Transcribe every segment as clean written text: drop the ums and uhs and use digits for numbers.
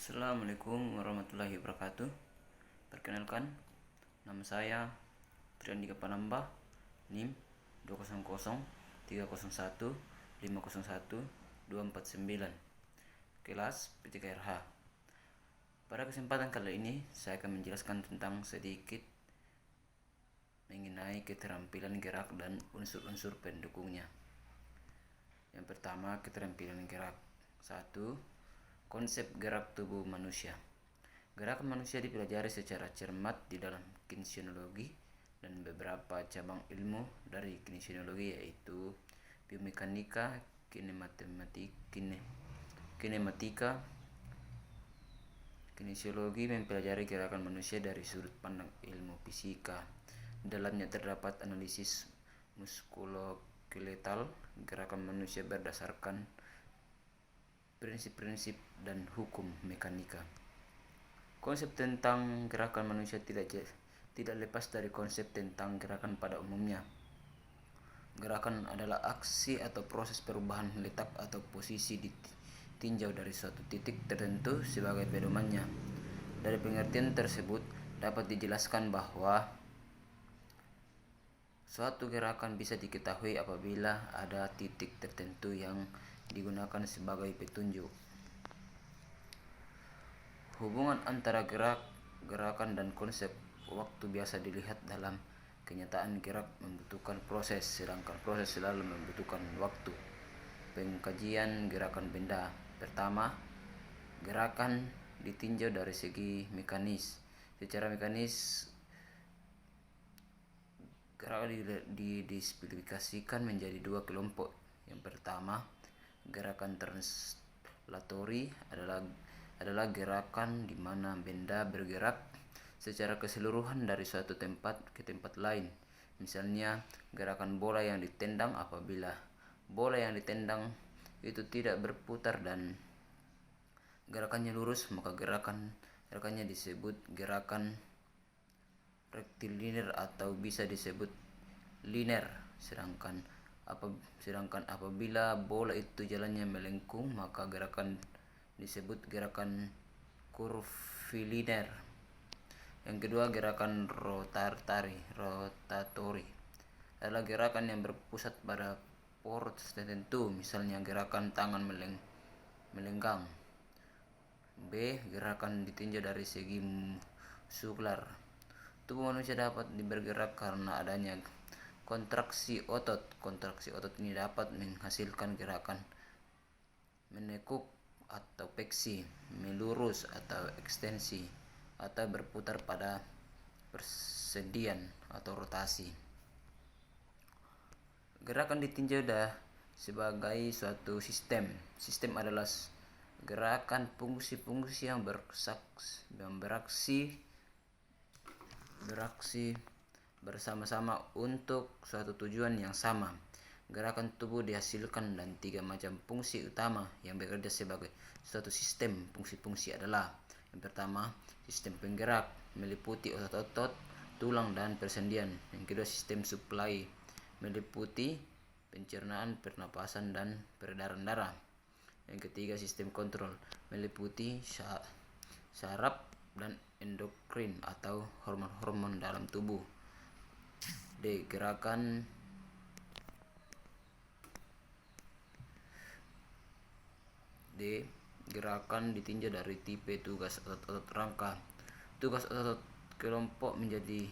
Assalamualaikum warahmatullahi wabarakatuh. Perkenalkan, nama saya Triandika Panambah, NIM 200301501249249, kelas P3RH. Pada kesempatan kali ini, saya akan menjelaskan tentang sedikit mengenai keterampilan gerak dan unsur-unsur pendukungnya. Yang pertama, keterampilan gerak. 1. Konsep gerak tubuh manusia. Gerakan manusia dipelajari secara cermat di dalam kinesiologi dan beberapa cabang ilmu dari kinesiologi, yaitu biomekanika, kinematika. Kinesiologi mempelajari gerakan manusia dari sudut pandang ilmu fisika. Dalamnya terdapat analisis muskuloskeletal gerakan manusia berdasarkan prinsip-prinsip dan hukum mekanika. Konsep tentang gerakan manusia tidak lepas dari konsep tentang gerakan pada umumnya. Gerakan adalah aksi atau proses perubahan letak atau posisi ditinjau dari suatu titik tertentu sebagai pedomannya. Dari pengertian tersebut dapat dijelaskan bahwa suatu gerakan bisa diketahui apabila ada titik tertentu yang digunakan sebagai petunjuk. Hubungan antara gerakan dan konsep waktu biasa dilihat dalam kenyataan. Gerak membutuhkan proses, sedangkan proses selalu membutuhkan waktu. Pengkajian gerakan benda. Pertama, gerakan ditinjau dari segi mekanis. Secara mekanis, gerakan didiskualifikasikan menjadi dua kelompok. Yang pertama, gerakan translatori adalah gerakan di mana benda bergerak secara keseluruhan dari suatu tempat ke tempat lain. Misalnya, gerakan bola yang ditendang. Apabila bola yang ditendang itu tidak berputar dan gerakannya lurus, maka gerakannya disebut gerakan rektilinear atau bisa disebut linear. Sedangkan apabila bola itu jalannya melengkung, maka gerakan disebut gerakan kurvilinear. Yang kedua, gerakan rotatori adalah gerakan yang berpusat pada force tertentu, misalnya gerakan tangan melenggang. B. Gerakan ditinjau dari segi muskular. Tubuh manusia dapat bergerak karena adanya kontraksi otot. Kontraksi otot ini dapat menghasilkan gerakan menekuk atau fleksi, melurus atau ekstensi, atau berputar pada persendian atau rotasi. Gerakan ditinjau sebagai suatu sistem. Sistem adalah gerakan fungsi-fungsi yang beraksi bersama-sama untuk suatu tujuan yang sama. Gerakan tubuh dihasilkan dan tiga macam fungsi utama yang bekerja sebagai suatu sistem. Fungsi-fungsi adalah: yang pertama, sistem penggerak, meliputi otot-otot, tulang, dan persendian. Yang kedua, sistem suplai, meliputi pencernaan, pernapasan, dan peredaran darah. Yang ketiga, sistem kontrol, meliputi saraf dan endokrin atau hormon-hormon dalam tubuh. D. Gerakan ditinjau dari tipe tugas otot-otot rangka. Tugas otot kelompok menjadi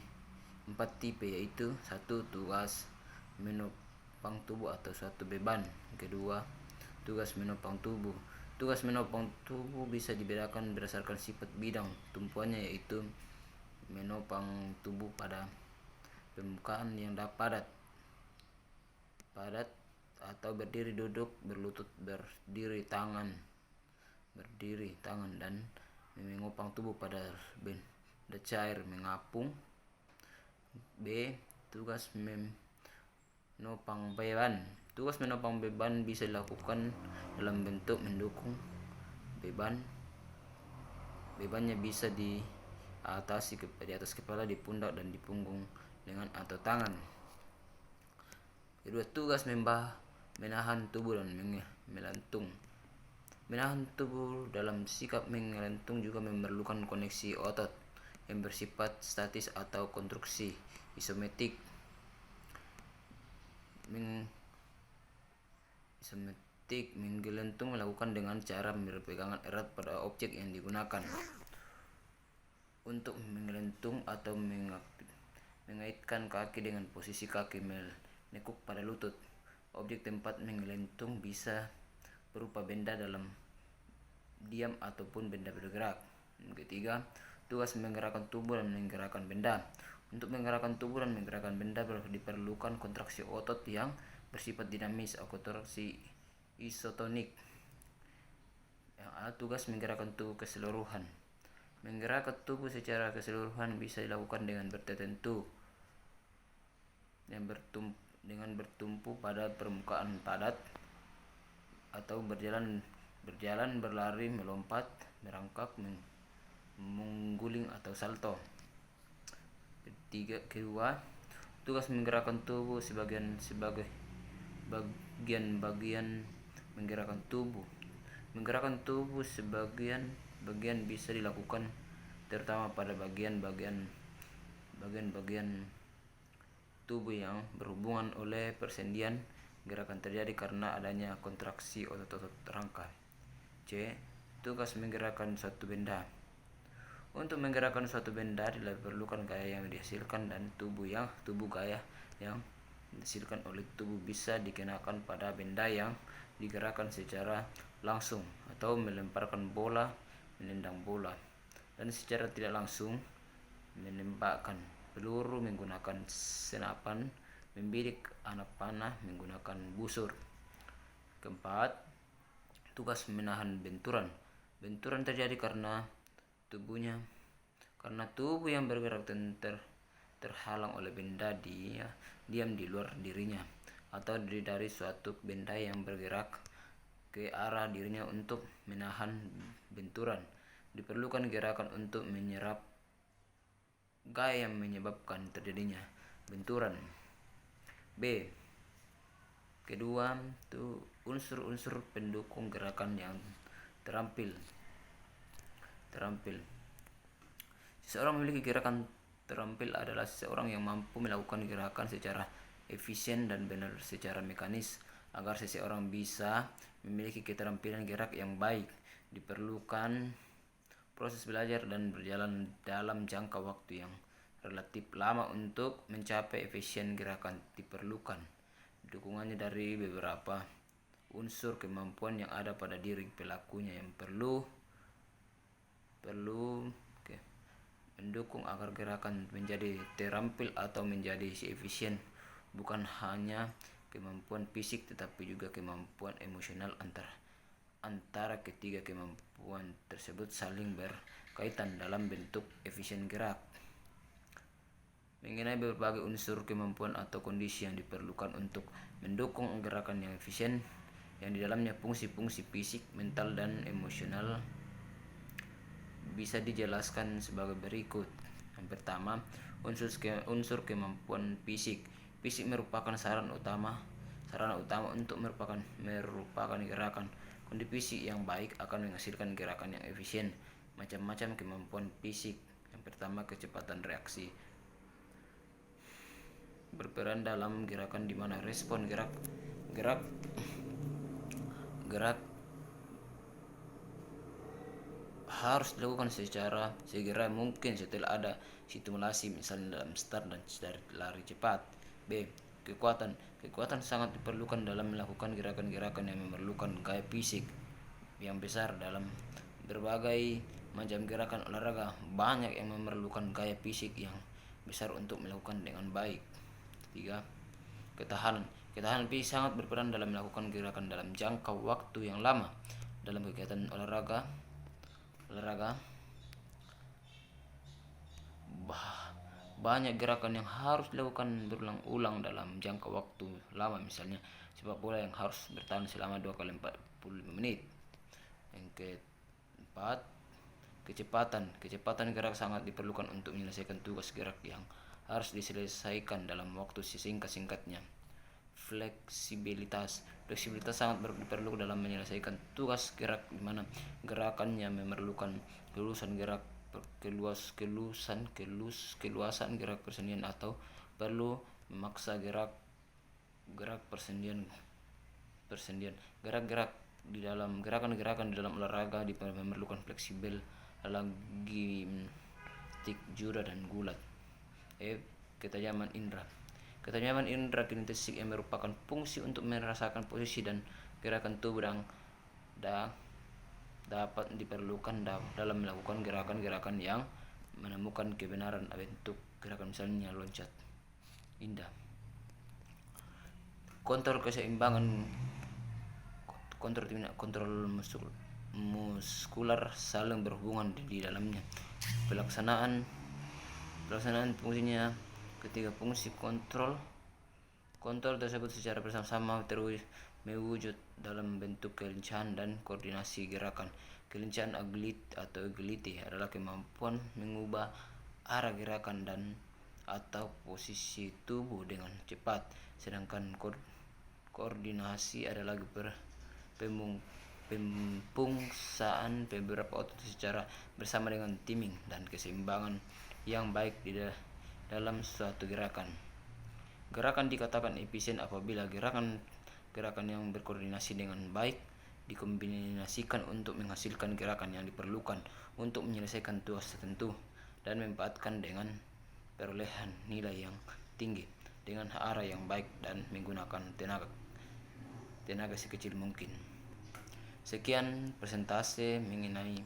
4 tipe, yaitu 1. Tugas menopang tubuh atau suatu beban. Kedua, tugas menopang tubuh. Tugas menopang tubuh bisa dibedakan berdasarkan sifat bidang tumpuannya, yaitu menopang tubuh pada permukaan yang padat atau berdiri, duduk, berlutut, berdiri tangan, dan menopang tubuh pada benda cair, mengapung. B. Tugas menopang beban. Tugas menopang beban bisa dilakukan dalam bentuk mendukung beban. Bebannya bisa di atas kepala, di pundak, dan di punggung, lengan atau tangan. Kedua, tugas menahan tubuh dan Menahan tubuh dalam sikap menggelentung juga memerlukan koneksi otot yang bersifat statis atau konstruksi isometrik. Menggelentung melakukan dengan cara berpegangan erat pada objek yang digunakan. Untuk menggelentung atau mengaitkan kaki dengan posisi kaki menekuk pada lutut. Objek tempat menggelentung bisa berupa benda dalam diam ataupun benda bergerak. Ketiga, tugas menggerakkan tubuh dan menggerakkan benda. Untuk menggerakkan tubuh dan menggerakkan benda diperlukan kontraksi otot yang bersifat dinamis atau kontraksi isotonik. Yang A, tugas menggerakkan tubuh keseluruhan. Menggerakkan tubuh secara keseluruhan bisa dilakukan dengan bertentu dengan bertumpu pada permukaan padat atau berjalan, berlari, melompat, merangkak, mengguling atau salto. Kedua, tugas menggerakkan tubuh sebagai bagian menggerakkan tubuh. Menggerakkan tubuh sebagian bisa dilakukan terutama pada bagian-bagian tubuh yang berhubungan oleh persendian. Gerakan terjadi karena adanya kontraksi otot-otot rangka. C, tugas menggerakkan suatu benda. Untuk menggerakkan suatu benda diperlukan gaya yang dihasilkan dan gaya yang dihasilkan oleh tubuh bisa dikenakan pada benda yang digerakkan secara langsung atau melemparkan bola, menendang bola, dan secara tidak langsung menembakkan peluru menggunakan senapan, membidik anak panah menggunakan busur. Keempat, tugas menahan benturan. Benturan terjadi karena tubuh yang bergerak terhalang oleh benda diam di luar dirinya atau dari suatu benda yang bergerak ke arah dirinya. Untuk menahan benturan diperlukan gerakan untuk menyerap gaya yang menyebabkan terjadinya benturan. B, kedua, unsur-unsur pendukung gerakan yang terampil. Seseorang memiliki gerakan terampil adalah seseorang yang mampu melakukan gerakan secara efisien dan benar secara mekanis. Agar seseorang bisa memiliki keterampilan gerak yang baik, diperlukan proses belajar dan berjalan dalam jangka waktu yang relatif lama. Untuk mencapai efisien gerakan diperlukan dukungannya dari beberapa unsur kemampuan yang ada pada diri pelakunya yang perlu mendukung agar gerakan menjadi terampil atau menjadi efisien. Bukan hanya kemampuan fisik tetapi juga kemampuan emosional. Antara ketiga kemampuan tersebut saling berkaitan dalam bentuk efisien gerak. Mengenai berbagai unsur kemampuan atau kondisi yang diperlukan untuk mendukung gerakan yang efisien, yang di dalamnya fungsi-fungsi fisik, mental, dan emosional, bisa dijelaskan sebagai berikut. Yang pertama, unsur kemampuan fisik. Fisik merupakan sarana utama untuk merupakan gerakan. Kondisi fisik yang baik akan menghasilkan gerakan yang efisien. Macam-macam kemampuan fisik. Yang pertama, kecepatan reaksi berperan dalam gerakan di mana respon gerak harus dilakukan secara segera mungkin setelah ada stimulasi, misalnya dalam start dan lari cepat. B, kekuatan sangat diperlukan dalam melakukan gerakan-gerakan yang memerlukan gaya fisik yang besar. Dalam berbagai macam gerakan olahraga, banyak yang memerlukan gaya fisik yang besar untuk melakukan dengan baik. 3, ketahanan fisik sangat berperan dalam melakukan gerakan dalam jangka waktu yang lama. Dalam kegiatan olahraga banyak gerakan yang harus dilakukan berulang-ulang dalam jangka waktu lama, misalnya sepak bola yang harus bertahan selama 2 kali 45 menit. Yang keempat, kecepatan gerak sangat diperlukan untuk menyelesaikan tugas gerak yang harus diselesaikan dalam waktu sesingkat-singkatnya. Fleksibilitas. Fleksibilitas sangat diperlukan dalam menyelesaikan tugas gerak di mana gerakannya memerlukan keluasan gerak persendian atau perlu memaksa persendian. Gerak-gerak di dalam gerakan-gerakan di dalam olahraga memerlukan fleksibel dalam gimnastik, judo dan gulat. Ketajaman indera. Ketajaman indera kinestetik yang merupakan fungsi untuk merasakan posisi dan gerakan tubuh yang dapat diperlukan dalam melakukan gerakan-gerakan yang menemukan kebenaran bentuk gerakan, misalnya loncat indah. Kontrol keseimbangan. Kontrol muskular saling berhubungan di dalamnya. Pelaksanaan fungsinya. Ketika fungsi kontrol tersebut secara bersama-sama mewujud dalam bentuk kelincahan dan koordinasi gerakan. Kelincahan agility adalah kemampuan mengubah arah gerakan dan atau posisi tubuh dengan cepat, sedangkan koordinasi adalah pemungsaan beberapa otot secara bersama dengan timing dan keseimbangan yang baik di dalam suatu gerakan. Gerakan dikatakan efisien apabila gerakan yang berkoordinasi dengan baik dikombinasikan untuk menghasilkan gerakan yang diperlukan untuk menyelesaikan tugas tertentu dan memanfaatkan dengan perolehan nilai yang tinggi dengan arah yang baik dan menggunakan tenaga sekecil mungkin. Sekian presentase mengenai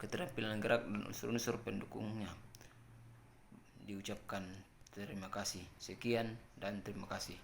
keterampilan gerak dan unsur-unsur pendukungnya. Diucapkan terima kasih. Sekian dan terima kasih.